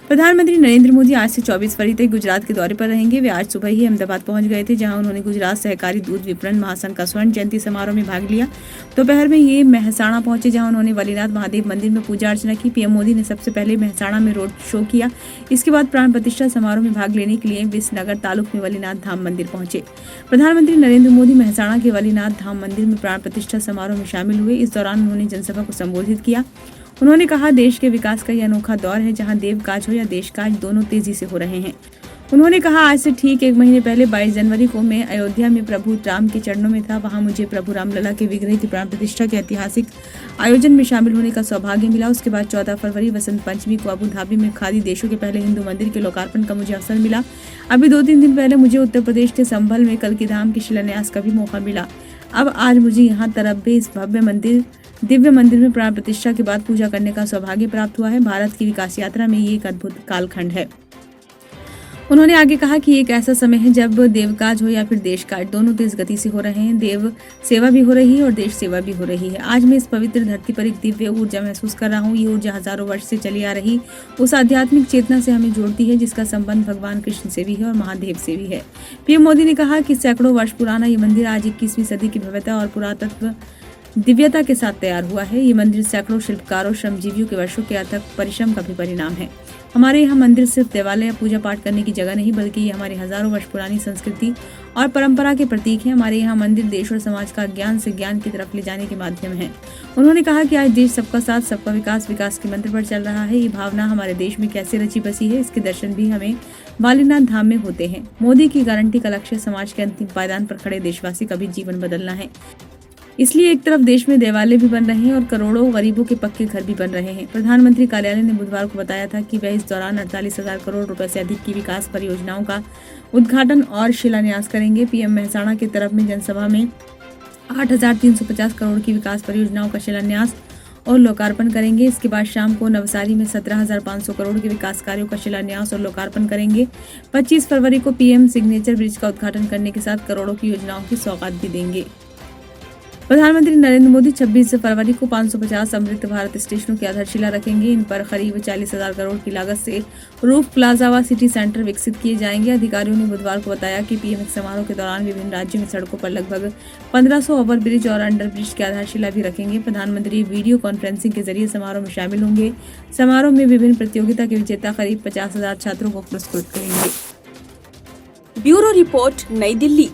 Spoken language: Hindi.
प्रधानमंत्री नरेंद्र मोदी आज से 24 फरवरी तक गुजरात के दौरे पर रहेंगे। वे आज सुबह ही अहमदाबाद पहुंच गए थे, जहां उन्होंने गुजरात सहकारी दूध विपणन महासंघ का स्वर्ण जयंती समारोह में भाग लिया। दोपहर में ये मेहसाणा पहुंचे, जहां उन्होंने वलीनाथ महादेव मंदिर में पूजा अर्चना की। पीएम मोदी ने सबसे पहले मेहसाणा में रोड शो किया। इसके बाद प्राण प्रतिष्ठा समारोह में भाग लेने के लिए विसनगर तालुक में वलीनाथ धाम मंदिर पहुंचे। प्रधानमंत्री नरेंद्र मोदी मेहसाणा के वलीनाथ धाम मंदिर में प्राण प्रतिष्ठा समारोह में शामिल हुए। इस दौरान उन्होंने जनसभा को संबोधित किया। उन्होंने कहा, देश के विकास का यह अनोखा दौर है, जहां देव काज हो या देश काज दोनों तेजी से हो रहे हैं। उन्होंने कहा, आज से ठीक एक महीने पहले 22 जनवरी को मैं अयोध्या में प्रभु राम के चरणों में था। वहां मुझे प्रभु रामलला के विग्रह की प्राण प्रतिष्ठा के ऐतिहासिक आयोजन में शामिल होने का सौभाग्य मिला। उसके बाद 14 फरवरी वसंत पंचमी को अबू धाबी में खादी देशों के पहले हिंदू मंदिर के लोकार्पण का मुझे अवसर मिला। अभी 2-3 दिन पहले मुझे उत्तर प्रदेश के संभल में कल्की धाम के शिलान्यास का भी मौका मिला। अब आज मुझे यहाँ तरब्बे इस दिव्य मंदिर में प्राण प्रतिष्ठा के बाद पूजा करने का सौभाग्य प्राप्त हुआ है। भारत की विकास यात्रा में ये एक अद्भुत कालखंड है। उन्होंने आगे कहा कि एक ऐसा समय है जब देवकाज हो या फिर देश काज दोनों तेज गति से हो रहे हैं। देव सेवा भी हो रही है और देश सेवा भी हो रही है। आज मैं इस पवित्र धरती पर एक दिव्य ऊर्जा महसूस कर रहा हूँ। ये ऊर्जा हजारों वर्ष से चली आ रही उस आध्यात्मिक चेतना से हमें जोड़ती है, जिसका संबंध भगवान कृष्ण से भी है और महादेव से भी है। पीएम मोदी ने कहा कि सैकड़ों वर्ष पुराना ये मंदिर आज 21वीं सदी की भव्यता और पुरातत्व दिव्यता के साथ तैयार हुआ है। ये मंदिर सैकड़ों शिल्पकारों श्रमजीवियों के वर्षों के अथक परिश्रम का भी परिणाम है। हमारे यहाँ मंदिर सिर्फ देवालय या पूजा पाठ करने की जगह नहीं, बल्कि ये हमारी हजारों वर्ष पुरानी संस्कृति और परंपरा के प्रतीक है। हमारे यहाँ मंदिर देश और समाज का ज्ञान से ज्ञान की तरफ ले जाने के माध्यम है। उन्होंने कहा कि आज देश सबका साथ सबका विकास के मंत्र पर चल रहा है। ये भावना हमारे देश में कैसे रची बसी है, इसके दर्शन भी हमें वालीनाथ धाम में होते हैं। मोदी की गारंटी का लक्ष्य समाज के अंतिम पायदान पर खड़े देशवासी का भी जीवन बदलना है। इसलिए एक तरफ देश में देवालय भी बन रहे हैं और करोड़ों गरीबों के पक्के घर भी बन रहे हैं। प्रधानमंत्री कार्यालय ने बुधवार को बताया था कि वह इस दौरान 48,000 करोड़ रुपए से अधिक की विकास परियोजनाओं का उद्घाटन और शिलान्यास करेंगे। पीएम मेहसाणा की तरफ में जनसभा में 8,350 करोड़ की विकास परियोजनाओं का शिलान्यास और लोकार्पण करेंगे। इसके बाद शाम को नवसारी में 17,500 करोड़ के विकास कार्यों का शिलान्यास और लोकार्पण करेंगे। 25 फरवरी को पीएम सिग्नेचर ब्रिज का उद्घाटन करने के साथ करोड़ों की योजनाओं की सौगात भी देंगे। प्रधानमंत्री नरेंद्र मोदी 26 फरवरी को 550 अमृत भारत स्टेशनों की आधारशिला रखेंगे। इन पर करीब 40,000 करोड़ की लागत से रूफ प्लाजा व सिटी सेंटर विकसित किए जाएंगे। अधिकारियों ने बुधवार को बताया कि पीएम समारोह के दौरान विभिन्न राज्यों में सड़कों पर लगभग 1500 ओवर ब्रिज और अंडर ब्रिज की आधारशिला भी रखेंगे। प्रधानमंत्री वीडियो कॉन्फ्रेंसिंग के जरिए समारोह में शामिल होंगे। समारोह में विभिन्न प्रतियोगिता के विजेता करीब 50,000 छात्रों को पुरस्कृत करेंगे। ब्यूरो रिपोर्ट, नई दिल्ली।